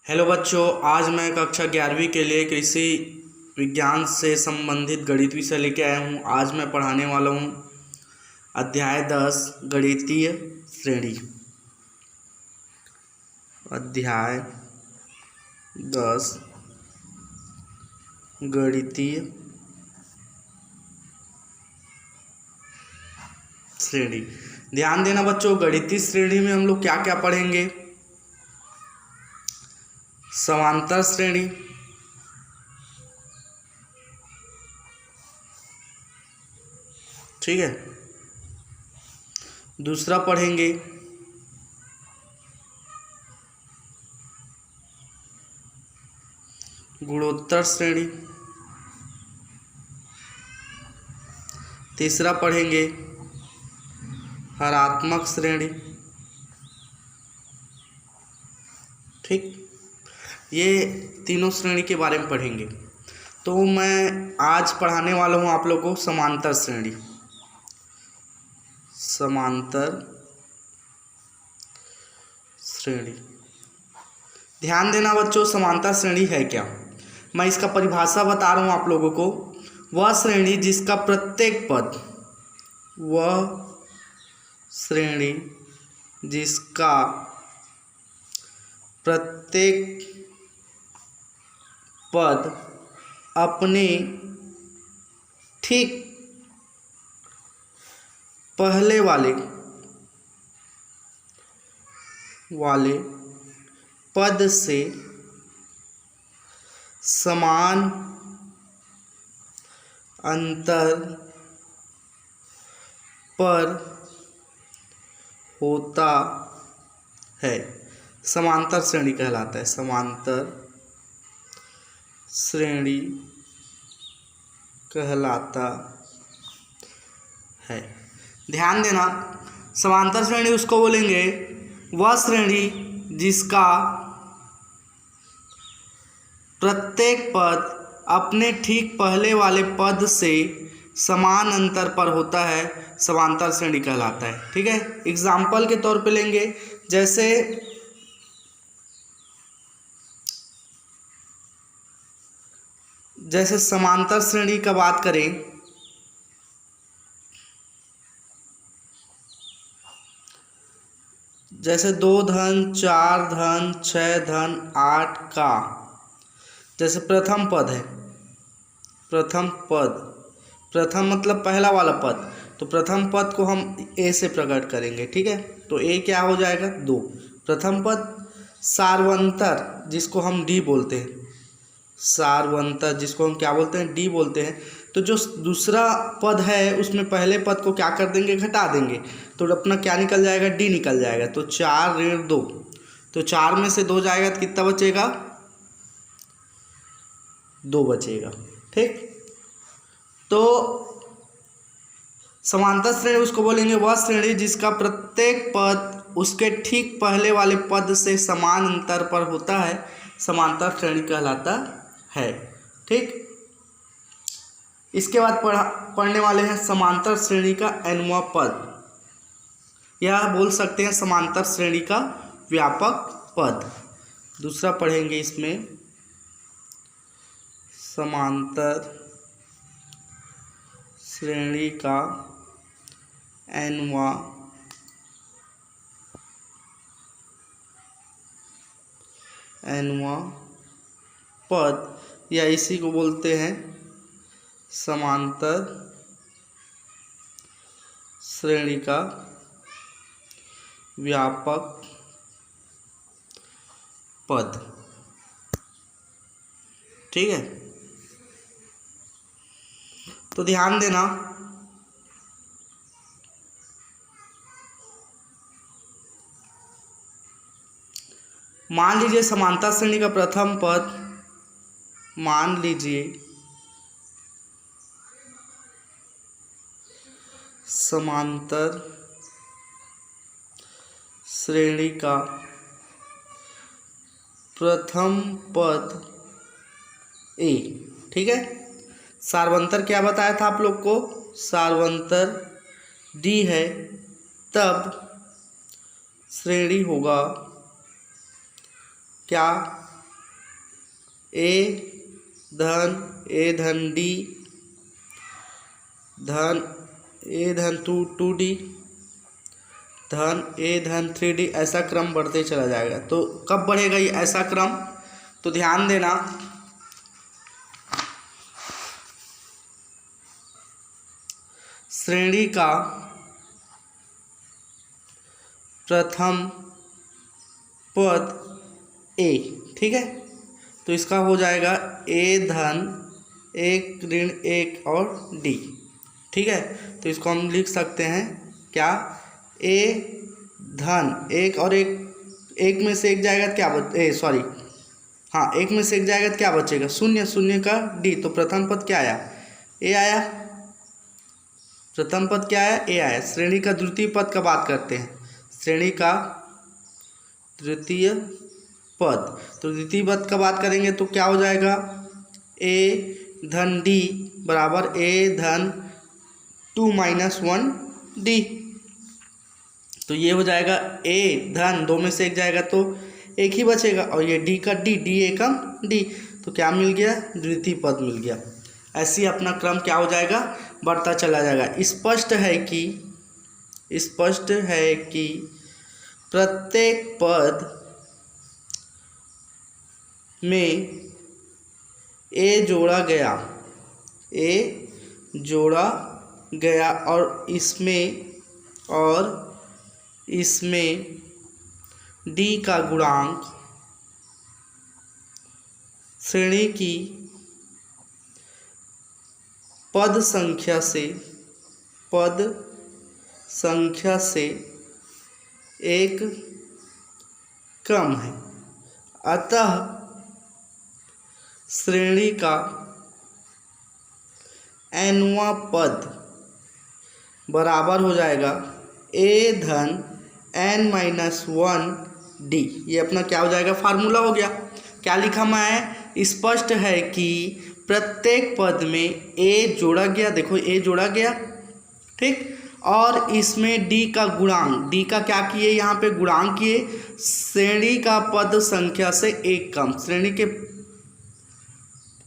Hello बच्चों, आज मैं कक्षा 11वीं के लिए कृषि विज्ञान से संबंधित गणित विषय लेके आया हूँ। आज मैं पढ़ाने वाला हूँ अध्याय 10 गणितीय श्रेणी। अध्याय 10 गणितीय श्रेणी। ध्यान देना बच्चों, गणितीय श्रेणी में हम लोग क्या क्या पढ़ेंगे। समांतर श्रेणी, ठीक है। दूसरा पढ़ेंगे गुणोत्तर श्रेणी। तीसरा पढ़ेंगे हरात्मक श्रेणी, ठीक। ये तीनों श्रेणी के बारे में पढ़ेंगे। तो मैं आज पढ़ाने वाला हूँ आप लोगों को समांतर श्रेणी। समांतर श्रेणी, ध्यान देना बच्चों, समांतर श्रेणी है क्या। मैं इसका परिभाषा बता रहा हूँ आप लोगों को। वह श्रेणी जिसका प्रत्येक पद, वह श्रेणी जिसका प्रत्येक पद अपने ठीक पहले वाले पद से समान अंतर पर होता है, समांतर श्रेणी कहलाता है। समांतर श्रेणी कहलाता है। ध्यान देना, समांतर श्रेणी उसको बोलेंगे वह श्रेणी जिसका प्रत्येक पद अपने ठीक पहले वाले पद से समान अंतर पर होता है, समांतर श्रेणी कहलाता है, ठीक है। एग्जाम्पल के तौर पे लेंगे, जैसे समांतर श्रेणी का बात करें, जैसे 2 धन 4 धन 6 धन 8 का, जैसे प्रथम पद है। प्रथम मतलब पहला वाला पद, तो प्रथम पद को हम ए से प्रकट करेंगे, ठीक है। तो ए क्या हो जाएगा 2। प्रथम पद सार्वंतर, जिसको हम डी बोलते हैं, सार्वंतर जिसको हम क्या बोलते हैं, डी बोलते हैं। तो जो दूसरा पद है उसमें पहले पद को क्या कर देंगे, घटा देंगे, तो अपना क्या निकल जाएगा, डी निकल जाएगा। तो 4 ऋण 2, तो 4 में से 2 जाएगा तो कितना बचेगा, 2 बचेगा, ठीक। तो समांतर श्रेणी उसको बोलेंगे वह श्रेणी जिसका प्रत्येक पद उसके ठीक पहले वाले पद से समान अंतर पर होता है, समांतर श्रेणी कहलाता है, ठीक। इसके बाद पढ़ने वाले हैं समांतर श्रेणी का nवां पद, या बोल सकते हैं समांतर श्रेणी का व्यापक पद। दूसरा पढ़ेंगे इसमें समांतर श्रेणी का nवां पद, या इसी को बोलते हैं समांतर श्रेणी का व्यापक पद, ठीक है। तो ध्यान देना, मान लीजिए समांतर श्रेणी का प्रथम पद, मान लीजिए समांतर श्रेणी का प्रथम पद ए, ठीक है। सार्वंतर क्या बताया था आप लोग को, सार्वंतर डी है, तब श्रेणी होगा क्या, ए धन डी धन ए धन 2d धन ए धन 3d, ऐसा क्रम बढ़ते चला जाएगा। तो कब बढ़ेगा ये ऐसा क्रम, तो ध्यान देना श्रेणी का प्रथम पद ए, ठीक है। तो इसका हो जाएगा ए धन 1 ऋण 1 और डी, ठीक है। तो इसको हम लिख सकते हैं क्या, ए धन 1 और 1 में से एक जाएगा क्या हाँ 1 में से एक जाएगा तो क्या बचेगा, 0, 0 का डी। तो प्रथम पद क्या आया, ए आया। प्रथम पद क्या आया, ए आया। श्रेणी का द्वितीय पद का बात करते हैं, श्रेणी का द्वितीय पद। तो द्वितीय पद का बात करेंगे तो क्या हो जाएगा, ए धन डी बराबर ए धन 2 - 1 डी। तो ये हो जाएगा ए धन 2 में से एक जाएगा तो 1 ही बचेगा, और ये डी का डी एकम डी। तो क्या मिल गया, द्वितीय पद मिल गया। ऐसे ही अपना क्रम क्या हो जाएगा, बढ़ता चला जाएगा। स्पष्ट है कि प्रत्येक पद में ए जोड़ा गया और इसमें डी का गुणांक श्रेणी की पद संख्या से एक कम है। अतः श्रेणी का nवां पद बराबर हो जाएगा ए धन n - 1 डी। ये अपना क्या हो जाएगा, फार्मूला हो गया। क्या लिखा मैं, स्पष्ट है कि प्रत्येक पद में ए जोड़ा गया, देखो ए जोड़ा गया, ठीक। और इसमें डी का गुणांक, डी का क्या किए यहाँ पे गुणांक किए, श्रेणी का पद संख्या से एक कम, श्रेणी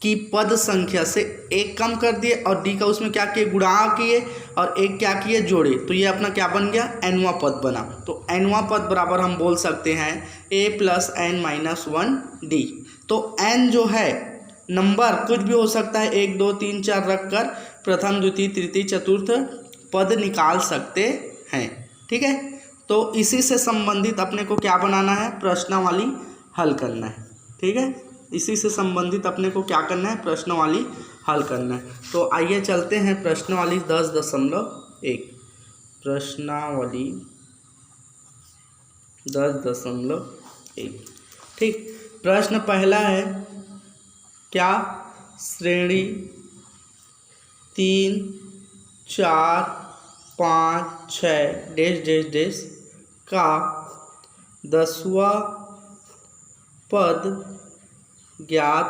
की पद संख्या से एक कम कर दिए, और डी का उसमें क्या किए, गुणा किए, और एक क्या किए, जोड़े। तो ये अपना क्या बन गया, nवां पद बना। तो nवां पद बराबर हम बोल सकते हैं a + n - 1 डी। तो n जो है नंबर कुछ भी हो सकता है, 1 2 3 4 रखकर प्रथम द्वितीय तृतीय चतुर्थ पद निकाल सकते हैं, ठीक है। तो इसी से संबंधित अपने को क्या बनाना है, प्रश्नावली हल करना है, ठीक है। इसी से संबंधित अपने को क्या करना है, प्रश्नावली हल करना है। तो आइए चलते हैं प्रश्नावली 10.1, प्रश्नावली 10.1, ठीक। प्रश्न पहला है, क्या श्रेणी 3 4 5 6 डैश का 10वां पद ज्ञात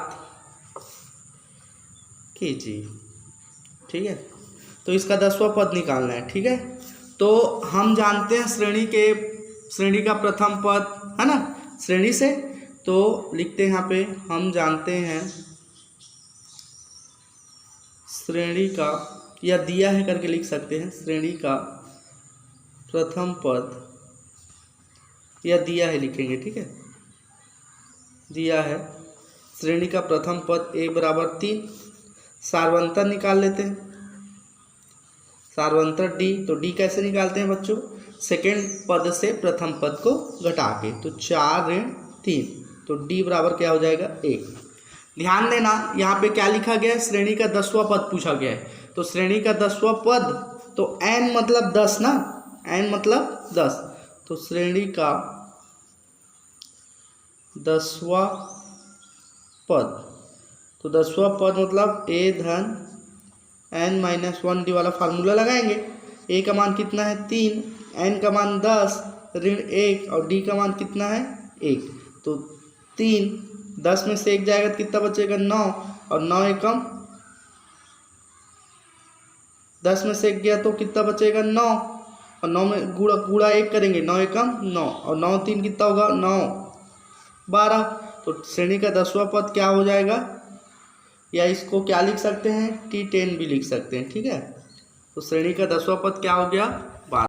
कीजिए, ठीक है। तो इसका 10वां पद निकालना है, ठीक है। तो हम जानते हैं श्रेणी का प्रथम पद है ना, श्रेणी से। तो लिखते हैं यहाँ पे, हम जानते हैं श्रेणी का, या दिया है करके लिख सकते हैं, श्रेणी का प्रथम पद, या दिया है लिखेंगे, ठीक है। दिया है श्रेणी का प्रथम पद a बराबर 3, सार्वंतर निकाल लेते हैं, सार्वंतर d। तो d कैसे निकालते हैं बच्चों, सेकेंड पद से प्रथम पद को घटा के। तो 4 ऋण 3, तो d बराबर क्या हो जाएगा, 1। ध्यान देना यहाँ पे क्या लिखा गया है, श्रेणी का 10वां पद पूछा गया है। तो श्रेणी का 10वां पद, तो n मतलब 10 ना, n मतलब 10। तो श्रेणी का 10वां पद, तो 10वां पद मतलब a धन n - 1 डी वाला फार्मूला लगाएंगे। a का मान कितना है, 3, n का मान 10 ऋण 1, और d का मान कितना है, 1। तो 3 10 में से 1 जाएगा तो कितना बचेगा, 9, और 9 एकम 10 में से 1 गया तो कितना बचेगा, 9, और 9 में गुणा 1 करेंगे, 9 एकम 9, और 9 3 कितना होगा, 9 12। तो तो श्रेणी का 10वां पद क्या हो जाएगा, या इसको क्या लिख सकते हैं, T10 भी लिख सकते हैं। ठीक है, तो श्रेणी का 10वां पद क्या हो गया, 12।